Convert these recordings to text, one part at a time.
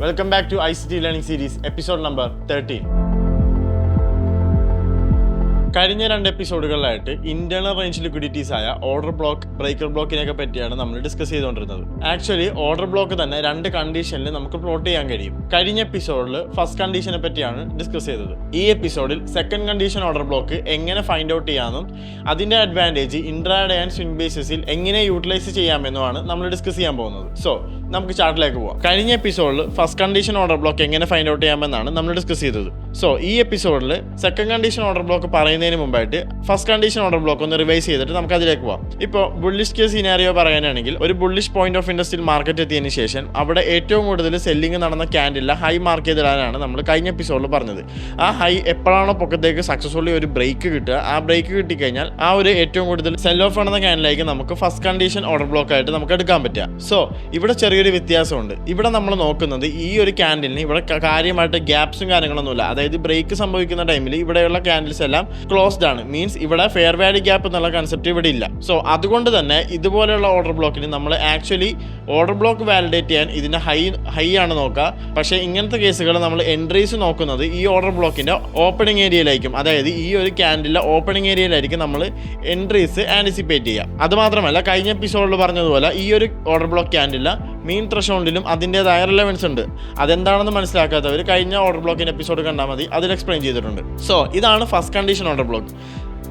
Welcome back to ICT Learning Series, episode number 13. കഴിഞ്ഞ രണ്ട് എപ്പിസോഡുകളിലായിട്ട് internal range liquidities ആയ order block, breaker ബ്ലോക്കിനെയൊക്കെ പറ്റിയാണ് നമ്മൾ ഡിസ്കസ് ചെയ്തുകൊണ്ടിരുന്നത്. ആക്ച്വലി ഓർഡർ ബ്ലോക്ക് തന്നെ രണ്ട് കണ്ടീഷനിൽ നമുക്ക് പ്ലോട്ട് ചെയ്യാൻ കഴിയും. കഴിഞ്ഞ എപ്പിസോഡിൽ ഫസ്റ്റ് കണ്ടീഷനെ പറ്റിയാണ് ഡിസ്കസ് ചെയ്തത്. ഈ എപ്പിസോഡിൽ സെക്കൻഡ് കണ്ടീഷൻ ഓർഡർ ബ്ലോക്ക് എങ്ങനെ ഫൈൻഡ് ഔട്ട് ചെയ്യാമെന്നും അതിന്റെ അഡ്വാൻറ്റേജ് ഇൻട്രാഡേ ആൻഡ് സ്വിംഗ് ബേസിസിൽ എങ്ങനെ യൂട്ടിലൈസ് ചെയ്യാമെന്നുമാണ് നമ്മൾ ഡിസ്കസ് ചെയ്യാൻ പോകുന്നത്. സോ നമുക്ക് ചാർട്ടിലേക്ക് പോവാം. കഴിഞ്ഞ എപ്പിസോഡിൽ ഫസ്റ്റ് കണ്ടീഷൻ ഓർഡർ ബ്ലോക്ക് എങ്ങനെ ഫൈൻഡ് ഔട്ട് ചെയ്യാമെന്നാണ് നമ്മൾ ഡിസ്കസ് ചെയ്തത്. സോ ഈ എപ്പിസോഡിൽ സെക്കൻഡ് കണ്ടീഷൻ ഓർഡർ ബ്ലോക്ക് പറയുന്നതിന് മുമ്പായിട്ട് ഫസ്റ്റ് കണ്ടീഷൻ ഓർഡർ ബ്ലോക്ക് ഒന്ന് റിവൈസ് ചെയ്തിട്ട് നമുക്ക് അതിലേക്ക് പോവാം. ഇപ്പോൾ ബുള്ളിഷ് കേസ് സിനാരിയോ പറയാനാണെങ്കിൽ ഒരു ബുള്ളിഷ് പോയിന്റ് ഓഫ് ഇൻട്രസ്റ്റിൽ മാർക്കറ്റ് എത്തിയതിനു ശേഷം അവിടെ ഏറ്റവും കൂടുതൽ സെല്ലിംഗ് നടന്ന ക്യാൻഡിലെ ഹൈ മാർക്ക് ചെയ്തിടാനാണ് നമ്മൾ കഴിഞ്ഞ എപ്പിസോഡിൽ പറഞ്ഞത്. ആ ഹൈ എപ്പോഴാണോ പൊക്കത്തേക്ക് സക്സസ്ഫുള്ളി ഒരു ബ്രേക്ക് കിട്ടുക, ആ ബ്രേക്ക് കിട്ടിക്കഴിഞ്ഞാൽ ആ ഒരു ഏറ്റവും കൂടുതൽ സെൽ ഓഫ് ആണെന്ന ക്യാൻഡിലേക്ക് നമുക്ക് ഫസ്റ്റ് കണ്ടീഷൻ ഓർഡർ ബ്ലോക്ക് ആയിട്ട് നമുക്ക് എടുക്കാൻ പറ്റുക. സോ ഇവിടെ ചെറിയൊരു വ്യത്യാസമുണ്ട്. ഇവിടെ നമ്മൾ നോക്കുന്നത് ഈ ഒരു ക്യാൻഡിലിന് ഇവിടെ കാര്യമായിട്ട് ഗ്യാപ്സും കാര്യങ്ങളൊന്നുമില്ല. അതായത് ബ്രേക്ക് സംഭവിക്കുന്ന ടൈമിൽ ഇവിടെയുള്ള ക്യാൻഡിൽസ് എല്ലാം ക്ലോസ്ഡ് ആണ്. മീൻസ് ഇവിടെ ഫെയർ വാല്യൂ ഗ്യാപ്പ് എന്നുള്ള കൺസെപ്റ്റ് ഇവിടെ ഇല്ല. സോ അതുകൊണ്ട് തന്നെ ഇതുപോലെയുള്ള ഓർഡർ ബ്ലോക്കിന് നമ്മൾ ആക്ച്വലി ഓർഡർ ബ്ലോക്ക് വാലിഡേറ്റ് ചെയ്യാൻ ഇതിൻ്റെ ഹൈ ആണ് നോക്കുക. പക്ഷേ ഇങ്ങനത്തെ കേസുകൾ നമ്മൾ എൻട്രീസ് നോക്കുന്നത് ഈ ഓർഡർ ബ്ലോക്കിൻ്റെ ഓപ്പണിംഗ് ഏരിയയിലായിരിക്കും. അതായത് ഈ ഒരു ക്യാൻഡിലെ ഓപ്പണിംഗ് ഏരിയയിലായിരിക്കും നമ്മൾ എൻട്രീസ് ആൻറ്റിസിപ്പേറ്റ് ചെയ്യുക. അതുമാത്രമല്ല, കഴിഞ്ഞ എപ്പിസോഡിൽ പറഞ്ഞതുപോലെ ഈ ഒരു ഓർഡർ ബ്ലോക്ക് ക്യാൻഡിലെ മീൻ ത്രഷോൾഡിലും അതിൻ്റെതായ റിലവൻസ് ഉണ്ട്. അതെന്താണെന്ന് മനസ്സിലാക്കാത്തവർ കഴിഞ്ഞ ഓർഡർ ബ്ലോക്കിൻ്റെ എപ്പിസോഡ് കണ്ടാൽ മതി, അതിൽ എക്സ്പ്ലെയിൻ ചെയ്തിട്ടുണ്ട്. സോ ഇതാണ് ഫസ്റ്റ് കണ്ടീഷൻ ഓർഡർ ബ്ലോക്ക്.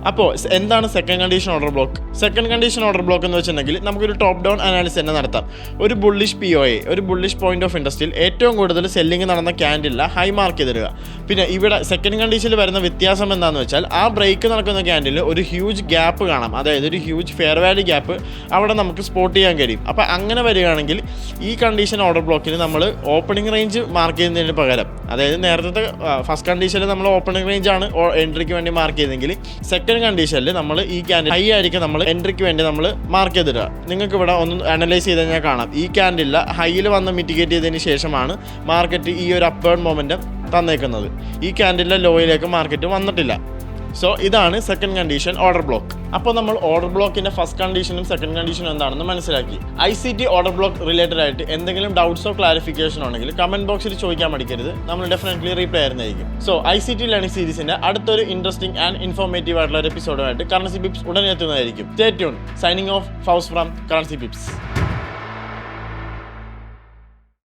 അപ്പോൾ എന്താണ് second condition order block? Second condition order block എന്ന് വെച്ചിട്ടുണ്ടെങ്കിൽ നമുക്കൊരു ടോപ്പ് ഡൗൺ അനാലിസിസ് തന്നെ നടത്താം. ഒരു ബുള്ളിഷ് POA, ഒരു ബുള്ളിഷ് പോയിന്റ് ഓഫ് ഇൻട്രസ്റ്റിൽ ഏറ്റവും കൂടുതൽ സെല്ലിംഗ് നടന്ന ക്യാൻഡിലിൽ ഹൈ മാർക്ക് ചെയ്തിടുക. പിന്നെ ഇവിടെ സെക്കൻഡ് കണ്ടീഷനിൽ വരുന്ന വ്യത്യാസം എന്താണെന്ന് വെച്ചാൽ ആ ബ്രേക്ക് നടക്കുന്ന ക്യാൻഡിൽ ഒരു ഹ്യൂജ് ഗ്യാപ്പ് കാണാം. അതായത് ഒരു ഹ്യൂജ് ഫെയർ വാല്യൂ ഗ്യാപ്പ് അവിടെ നമുക്ക് സ്പോട്ട് ചെയ്യാൻ കഴിയും. അപ്പോൾ അങ്ങനെ വരികയാണെങ്കിൽ ഈ കണ്ടീഷൻ ഓർഡർ ബ്ലോക്കിന് നമ്മൾ ഓപ്പണിംഗ് റേഞ്ച് മാർക്ക് ചെയ്യുന്നതിന് പകരം, അതായത് നേരത്തെ ഫസ്റ്റ് കണ്ടീഷനിൽ നമ്മൾ ഓപ്പണിംഗ് റേഞ്ച് ആണ് എൻട്രിക്ക് വേണ്ടി മാർക്ക് ചെയ്തെങ്കിൽ സെക്കൻഡ് കണ്ടീഷനിൽ നമ്മൾ ഈ ക്യാൻഡിൽ ഹൈ ആയിരിക്കും നമ്മൾ എൻട്രിക്ക് വേണ്ടി നമ്മൾ മാർക്ക് ചെയ്തിടുക. നിങ്ങൾക്ക് ഇവിടെ ഒന്ന് അനലൈസ് ചെയ്ത് കഴിഞ്ഞാൽ കാണാം, ഈ ക്യാൻഡിൽ ഹൈയിൽ വന്ന് മിറ്റിഗേറ്റ് ചെയ്തതിന് ശേഷമാണ് മാർക്കറ്റ് ഈ ഒരു അപ്വേർഡ് മൊമെൻറ്റം തന്നേക്കുന്നത്. ഈ ക്യാൻഡിലെ ലോയിലേക്ക് മാർക്കറ്റ് വന്നിട്ടില്ല. സോ ഇതാണ് സെക്കൻഡ് കണ്ടീഷൻ ഓർഡർ ബ്ലോക്ക്. അപ്പോൾ നമ്മൾ ഓർഡർ ബ്ലോക്കിൻ്റെ ഫസ്റ്റ് കണ്ടീഷനും സെക്കൻഡ് കണ്ടീഷനും എന്താണെന്ന് മനസ്സിലാക്കി. ICT ഓർഡർ ബ്ലോക്ക് റിലേറ്റഡ് ആയിട്ട് എന്തെങ്കിലും ഡൗട്ട്സോ ക്ലാരിഫിക്കേഷൻ ഉണ്ടെങ്കിൽ കമൻറ്റ് ബോക്സിൽ ചോദിക്കാൻ മടിക്കരുത്, നമ്മൾ ഡെഫിനറ്റ്ലി റീപ്ലൈ ആയിരുന്നായിരിക്കും. സോ ICT ലേണിംഗ് സീരീസിൻ്റെ അടുത്തൊരു ഇൻട്രസ്റ്റിംഗ് ആൻഡ് ഇൻഫോർമേറ്റീവ് ആയിട്ടുള്ള ഒരു എപ്പിസോഡുമായിട്ട് കറൻസി പിപ്സ് ഉടനെ എത്തുന്നതായിരിക്കും. Stay tune. Signing off Fouz from currency pips.